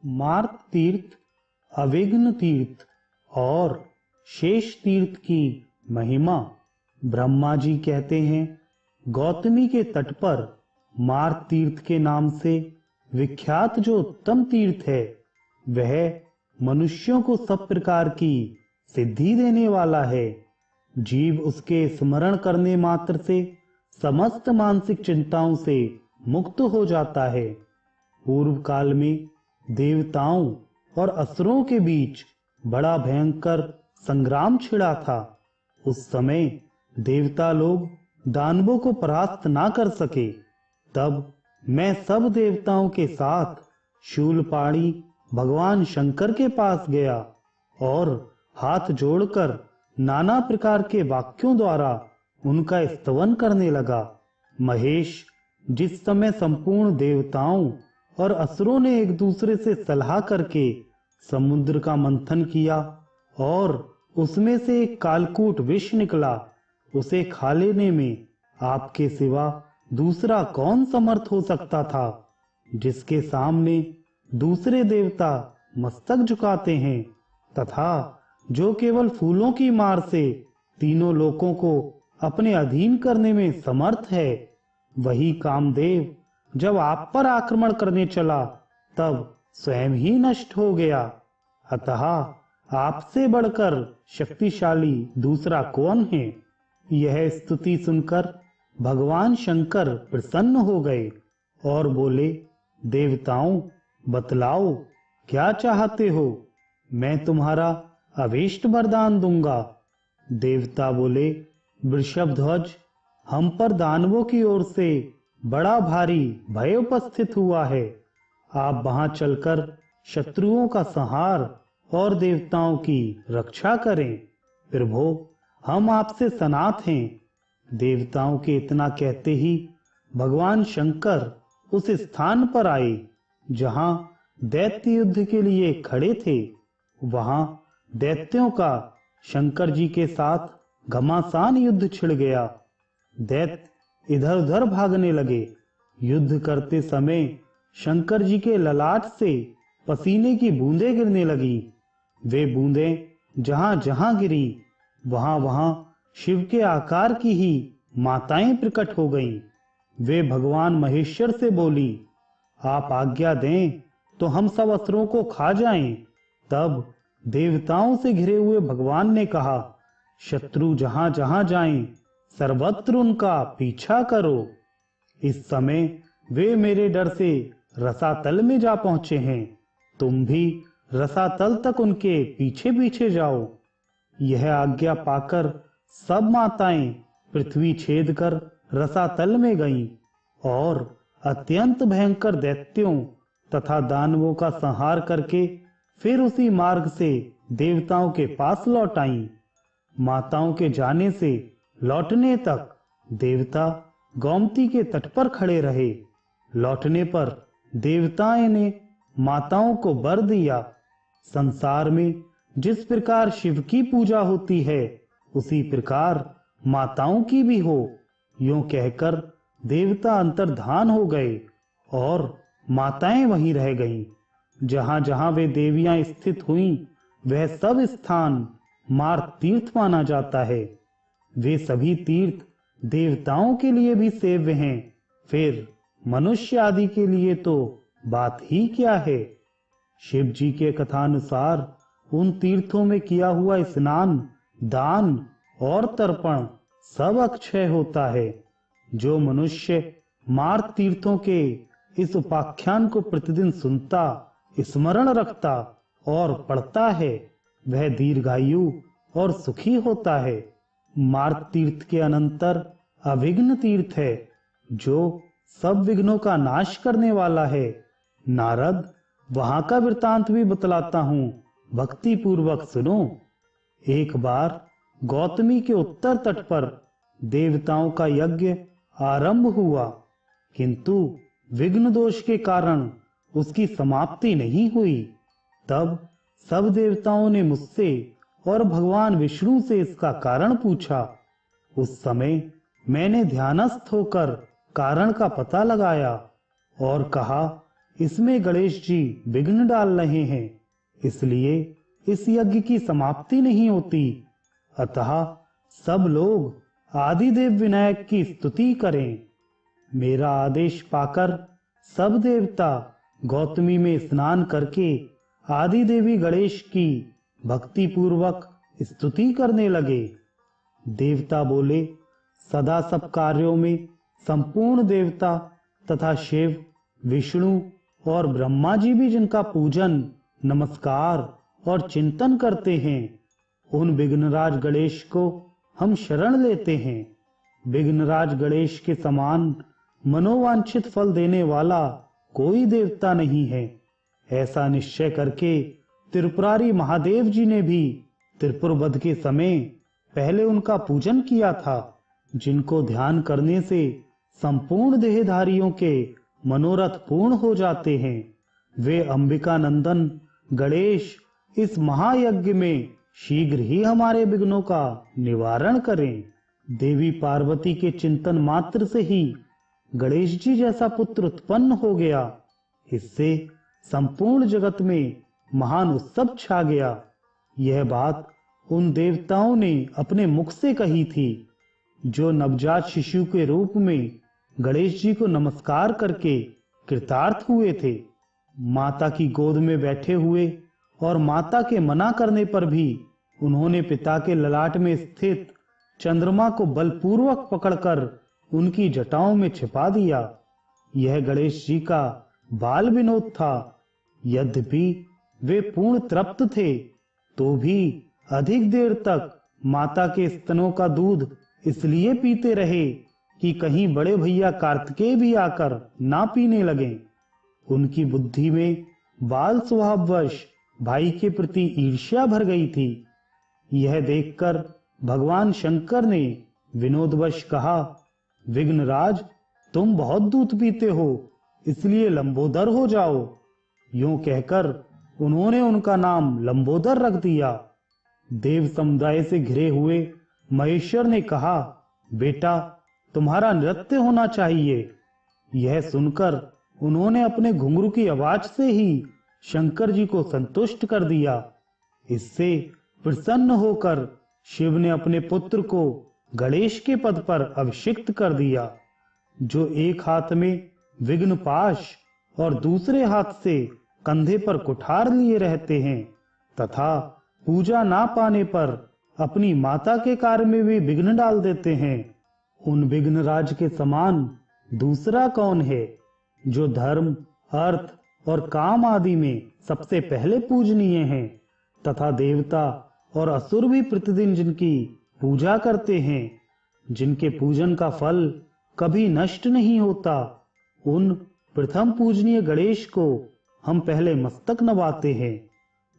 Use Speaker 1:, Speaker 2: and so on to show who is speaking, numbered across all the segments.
Speaker 1: मार्ग तीर्थ, अविघ्न तीर्थ और शेष तीर्थ की महिमा। ब्रह्मा जी कहते हैं, गौतमी के तट पर मार्ग तीर्थ के नाम से विख्यात जो उत्तम तीर्थ है, वह मनुष्यों को सब प्रकार की सिद्धि देने वाला है। जीव उसके स्मरण करने मात्र से समस्त मानसिक चिंताओं से मुक्त हो जाता है। पूर्व काल में देवताओं और असुरों के बीच बड़ा भयंकर संग्राम छिड़ा था। उस समय देवता लोग दानवों को परास्त ना कर सके। तब मैं सब देवताओं के साथ शूलपाणी भगवान शंकर के पास गया और हाथ जोड़कर नाना प्रकार के वाक्यों द्वारा उनका स्तवन करने लगा। महेश, जिस समय संपूर्ण देवताओं और असुरों ने एक दूसरे से सलाह करके समुद्र का मंथन किया और उसमें से एक कालकूट विष निकला, उसे खा लेने में आपके सिवा दूसरा कौन समर्थ हो सकता था, जिसके सामने दूसरे देवता मस्तक झुकाते हैं तथा जो केवल फूलों की मार से तीनों लोकों को अपने अधीन करने में समर्थ है। वही कामदेव जब आप पर आक्रमण करने चला तब स्वयं ही नष्ट हो गया। अतः आपसे बढ़कर शक्तिशाली दूसरा कौन है? यह स्तुति सुनकर भगवान शंकर प्रसन्न हो गए और बोले, देवताओं, बतलाओ क्या चाहते हो? मैं तुम्हारा अभीष्ट वरदान दूंगा। देवता बोले, वृषभध्वज, हम पर दानवों की ओर से बड़ा भारी भय उपस्थित हुआ है। आप वहां चलकर शत्रुओं का संहार और देवताओं की रक्षा करें। प्रभो, हम आपसे सनाथ हैं। देवताओं के इतना कहते ही भगवान शंकर उस स्थान पर आए जहां दैत्य युद्ध के लिए खड़े थे। वहां दैत्यों का शंकर जी के साथ घमासान युद्ध छिड़ गया। दैत्य इधर उधर भागने लगे। युद्ध करते समय शंकर जी के ललाट से पसीने की बूंदें गिरने लगी। वे बूंदें जहां जहां गिरी, वहां वहां शिव के आकार की ही माताएं प्रकट हो गईं। वे भगवान महेश्वर से बोली, आप आज्ञा दें तो हम सब असुरों को खा जाएं। तब देवताओं से घिरे हुए भगवान ने कहा, शत्रु जहां जहां जाएं, सर्वत्र उनका पीछा करो। इस समय वे मेरे डर से रसातल में जा पहुंचे हैं। तुम भी रसातल तक उनके पीछे पीछे जाओ। यह आज्ञा पाकर सब माताएं पृथ्वी छेद कर रसातल में गईं और अत्यंत भयंकर दैत्यों तथा दानवों का संहार करके फिर उसी मार्ग से देवताओं के पास लौट आईं। माताओं के जाने से लौटने तक देवता गोमती के तट पर खड़े रहे। लौटने पर देवताओं ने माताओं को वर दिया, संसार में जिस प्रकार शिव की पूजा होती है उसी प्रकार माताओं की भी हो। यूं कहकर देवता अंतर्धान हो गए और माताएं वहीं रह गईं। जहां जहां वे देवियां स्थित हुईं, वह सब स्थान मार्ग तीर्थ माना जाता है। वे सभी तीर्थ देवताओं के लिए भी सेव्य हैं, फिर मनुष्य आदि के लिए तो बात ही क्या है। शिव जी के कथानुसार उन तीर्थों में किया हुआ स्नान, दान और तर्पण सब अक्षय होता है। जो मनुष्य मार्ग तीर्थों के इस उपाख्यान को प्रतिदिन सुनता, स्मरण रखता और पढ़ता है, वह दीर्घायु और सुखी होता है। मार्ग तीर्थ के अनंतर अविघ्न तीर्थ है, जो सब विघ्नों का नाश करने वाला है। नारद, वहां का वृतांत भी बतलाता हूं, भक्ति पूर्वक सुनो। एक बार गौतमी के उत्तर तट पर देवताओं का यज्ञ आरंभ हुआ, किंतु विघ्न दोष के कारण उसकी समाप्ति नहीं हुई। तब सब देवताओं ने मुझसे और भगवान विष्णु से इसका कारण पूछा। उस समय मैंने ध्यानस्थ होकर कारण का पता लगाया और कहा, इसमें गणेश जी विघ्न डाल रहे हैं, इसलिए इस यज्ञ की समाप्ति नहीं होती। अतः सब लोग आदिदेव विनायक की स्तुति करें। मेरा आदेश पाकर सब देवता गौतमी में स्नान करके आदिदेवी गणेश की भक्ति पूर्वक स्तुति करने लगे। देवता बोले, सदा सब कार्यों में संपूर्ण देवता तथा शिव, विष्णु और ब्रह्मा जी भी जिनका पूजन, नमस्कार और चिंतन करते हैं, उन विघ्नराज गणेश को हम शरण लेते हैं। विघ्नराज गणेश के समान मनोवांछित फल देने वाला कोई देवता नहीं है। ऐसा निश्चय करके त्रिपुरारी महादेव जी ने भी त्रिपुर वध के समय पहले उनका पूजन किया था, जिनको ध्यान करने से संपूर्ण देहधारियों के मनोरथ पूर्ण हो जाते हैं। वे अंबिका नंदन गणेश इस महायज्ञ में शीघ्र ही हमारे विघ्नों का निवारण करें। देवी पार्वती के चिंतन मात्र से ही गणेश जी जैसा पुत्र उत्पन्न हो गया। इससे संपूर्ण जगत में महान उत्सव छा गया। यह बात उन देवताओं ने अपने मुख से कही थी, जो नवजात शिशु के रूप में गणेश जी को नमस्कार करके कृतार्थ हुए थे। माता की गोद में बैठे हुए और माता के मना करने पर भी उन्होंने पिता के ललाट में स्थित चंद्रमा को बलपूर्वक पकड़कर उनकी जटाओं में छिपा दिया। यह गणेश जी का बाल विनोद था। यद्यपि वे पूर्ण तृप्त थे, तो भी अधिक देर तक माता के स्तनों का दूध इसलिए पीते रहे कि कहीं बड़े भैया कार्तिकेय भी आकर ना पीने लगे। उनकी बुद्धि में बाल स्वभाववश भाई के प्रति ईर्ष्या भर गई थी। यह देखकर भगवान शंकर ने विनोदवश कहा, विघ्नराज, तुम बहुत दूध पीते हो, इसलिए लंबोदर हो जाओ। यूं कहकर उन्होंने उनका नाम लंबोदर रख दिया। देव समुदाय से घिरे हुए महेश्वर ने कहा, बेटा, तुम्हारा नृत्य होना चाहिए। यह सुनकर उन्होंने अपने घुंघरू की आवाज से ही शंकर जी को संतुष्ट कर दिया। इससे प्रसन्न होकर शिव ने अपने पुत्र को गणेश के पद पर अभिषिक्त कर दिया, जो एक हाथ में विघ्न पाश और दूसरे हाथ से कंधे पर कुठार लिए रहते हैं तथा पूजा ना पाने पर अपनी माता के कार्य में भी विघ्न डाल देते हैं। उन विघ्नराज के समान दूसरा कौन है, जो धर्म, अर्थ और काम आदि में सबसे पहले पूजनीय हैं तथा देवता और असुर भी प्रतिदिन जिनकी पूजा करते हैं, जिनके पूजन का फल कभी नष्ट नहीं होता। उन प्रथम पूजनीय गणेश को हम पहले मस्तक नवाते हैं,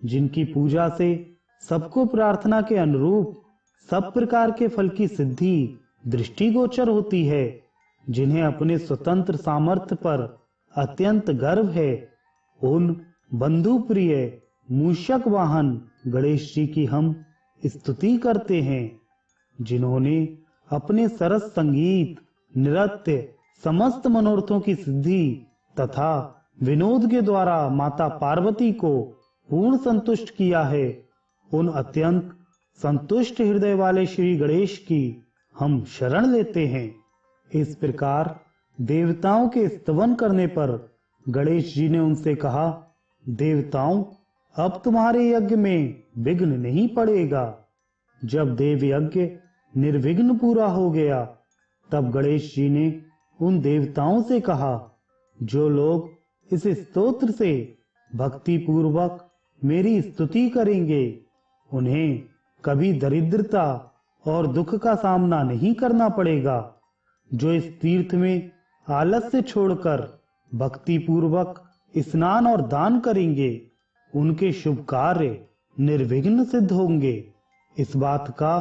Speaker 1: जिनकी पूजा से सबको प्रार्थना के अनुरूप सब प्रकार के फल की सिद्धि दृष्टिगोचर होती है, जिन्हें अपने स्वतंत्र सामर्थ्य पर अत्यंत गर्व है। उन बंधु प्रिय मूषक वाहन गणेश जी की हम स्तुति करते हैं, जिन्होंने अपने सरस संगीत, नृत्य, समस्त मनोरथों की सिद्धि तथा विनोद के द्वारा माता पार्वती को पूर्ण संतुष्ट किया है। उन अत्यंत संतुष्ट हृदय वाले श्री गणेश की हम शरण लेते हैं। इस प्रकार देवताओं के स्तवन करने पर गणेश जी ने उनसे कहा, देवताओं, अब तुम्हारे यज्ञ में विघ्न नहीं पड़ेगा। जब देव यज्ञ निर्विघ्न पूरा हो गया, तब गणेश जी ने उन देवताओं से कहा, जो लोग इस स्तोत्र से भक्ति पूर्वक मेरी स्तुति करेंगे, उन्हें कभी दरिद्रता और दुख का सामना नहीं करना पड़ेगा। जो इस तीर्थ में आलस्य छोड़कर भक्ति पूर्वक स्नान और दान करेंगे, उनके शुभ कार्य निर्विघ्न सिद्ध होंगे। इस बात का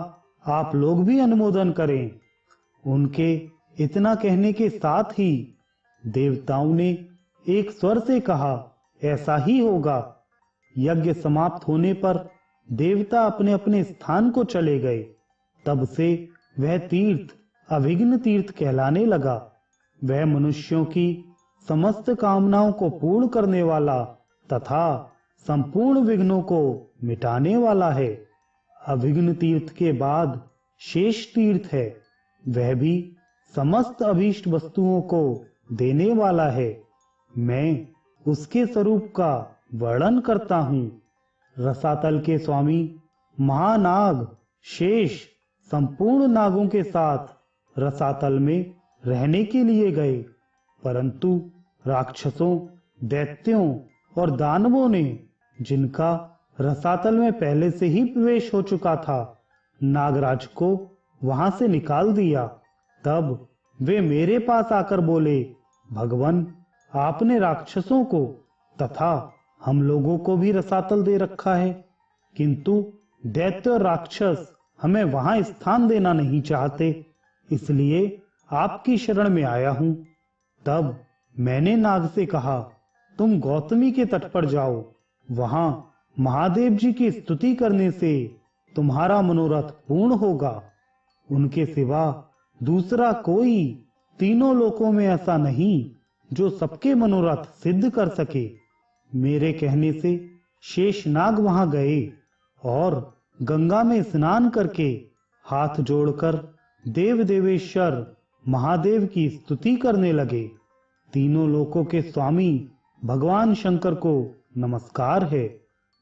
Speaker 1: आप लोग भी अनुमोदन करें। उनके इतना कहने के साथ ही देवताओं ने एक स्वर से कहा, ऐसा ही होगा। यज्ञ समाप्त होने पर देवता अपने अपने स्थान को चले गए। तब से वह तीर्थ अविघ्न तीर्थ कहलाने लगा। वह मनुष्यों की समस्त कामनाओं को पूर्ण करने वाला तथा संपूर्ण विघ्नों को मिटाने वाला है। अविघ्न तीर्थ के बाद शेष तीर्थ है, वह भी समस्त अभीष्ट वस्तुओं को देने वाला है। मैं उसके स्वरूप का वर्णन करता हूँ। रसातल के स्वामी महानाग शेष संपूर्ण नागों के साथ रसातल में रहने के लिए गए, परंतु राक्षसों, दैत्यों और दानवों ने, जिनका रसातल में पहले से ही प्रवेश हो चुका था, नागराज को वहां से निकाल दिया। तब वे मेरे पास आकर बोले, भगवान, आपने राक्षसों को तथा हम लोगों को भी रसातल दे रखा है, किंतु दैत्य और राक्षस हमें वहां स्थान देना नहीं चाहते, इसलिए आपकी शरण में आया हूं। तब मैंने नाग से कहा, तुम गौतमी के तट पर जाओ, वहां महादेव जी की स्तुति करने से तुम्हारा मनोरथ पूर्ण होगा। उनके सिवा दूसरा कोई तीनों लोकों में ऐसा नहीं जो सबके मनोरथ सिद्ध कर सके। मेरे कहने से शेषनाग वहां गए और गंगा में स्नान करके हाथ जोड़कर देव देवेश्वर महादेव की स्तुति करने लगे। तीनों लोकों के स्वामी भगवान शंकर को नमस्कार है।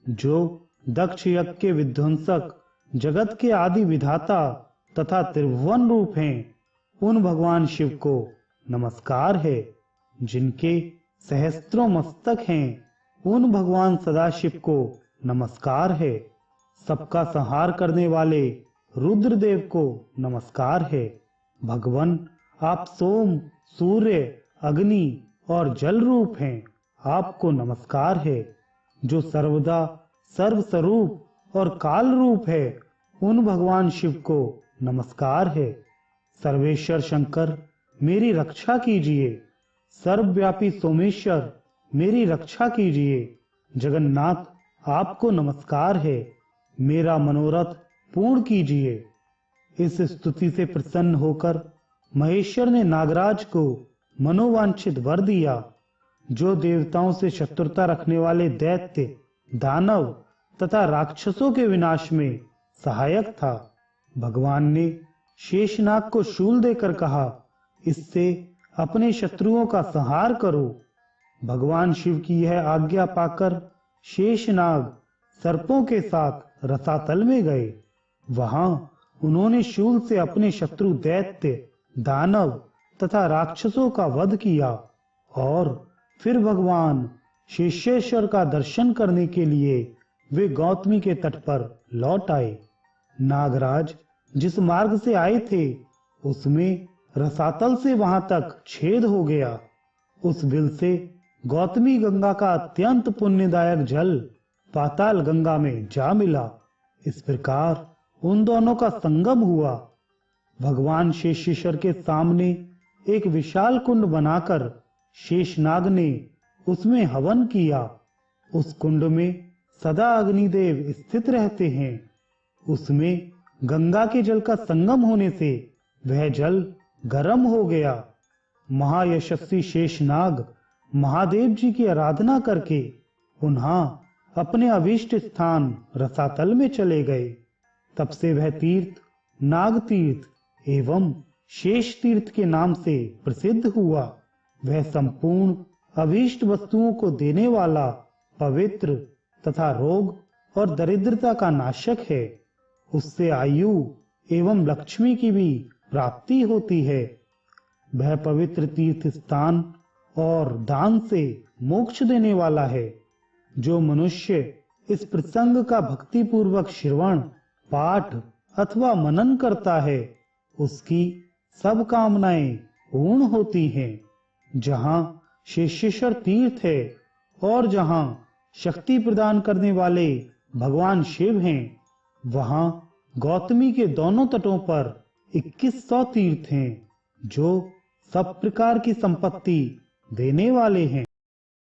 Speaker 1: जो दक्ष यज्ञ के विध्वंसक, जगत के आदि विधाता तथा त्रिभुवन रूप हैं, उन भगवान शिव को नमस्कार है। जिनके सहस्त्रों मस्तक हैं, उन भगवान सदाशिव को नमस्कार है। सबका संहार करने वाले रुद्रदेव को नमस्कार है। भगवान, आप सोम, सूर्य, अग्नि और जल रूप हैं, आपको नमस्कार है। जो सर्वदा सर्वस्वरूप और काल रूप है, उन भगवान शिव को नमस्कार है। सर्वेश्वर शंकर, मेरी रक्षा कीजिए। सर्वव्यापी सोमेश्वर, मेरी रक्षा कीजिए। जगन्नाथ, आपको नमस्कार है, मेरा मनोरथ पूर्ण कीजिए। इस स्तुति से प्रसन्न होकर महेश्वर ने नागराज को मनोवांछित वर दिया। जो देवताओं से शत्रुता रखने वाले दैत्य, दानव तथा राक्षसों के विनाश में सहायक था। भगवान ने शेषनाग को शूल देकर कहा, इससे अपने शत्रुओं का संहार करो। भगवान शिव की यह आज्ञा पाकर शेषनाग सर्पों के साथ रसातल में गए। वहां उन्होंने शूल से अपने शत्रु दैत्य, दानव तथा राक्षसों का वध किया और फिर भगवान शेषेश्वर का दर्शन करने के लिए वे गौतमी के तट पर लौट आए। नागराज जिस मार्ग से आए थे, उसमें रसातल से वहां तक छेद हो गया। उस बिल से गौतमी गंगा का अत्यंत पुण्यदायक जल पाताल गंगा में जा मिला। इस प्रकार उन दोनों का संगम हुआ। भगवान शेषेश्वर के सामने एक विशाल कुंड बनाकर शेषनाग ने उसमें हवन किया। उस कुंड में सदा अग्निदेव स्थित रहते हैं। उसमें गंगा के जल का संगम होने से वह जल गर्म हो गया। महायशस्वी शेषनाग महादेव जी की आराधना करके पुनः अपने अभीष्ट स्थान रसातल में चले गए। तब से वह तीर्थ नाग तीर्थ एवं शेष तीर्थ के नाम से प्रसिद्ध हुआ। वह संपूर्ण अभीष्ट वस्तुओं को देने वाला, पवित्र तथा रोग और दरिद्रता का नाशक है। उससे आयु एवं लक्ष्मी की भी प्राप्ति होती है। वह पवित्र तीर्थ स्थान और दान से मोक्ष देने वाला है। जो मनुष्य इस प्रसंग का भक्ति पूर्वक श्रवण, पाठ अथवा मनन करता है, उसकी सब कामनाएं पूर्ण होती हैं। जहां शेषेश्वर तीर्थ है और जहां शक्ति प्रदान करने वाले भगवान शिव हैं, वहां गौतमी के दोनों तटों पर 2100 तीर्थ हैं, जो सब प्रकार की संपत्ति देने वाले हैं।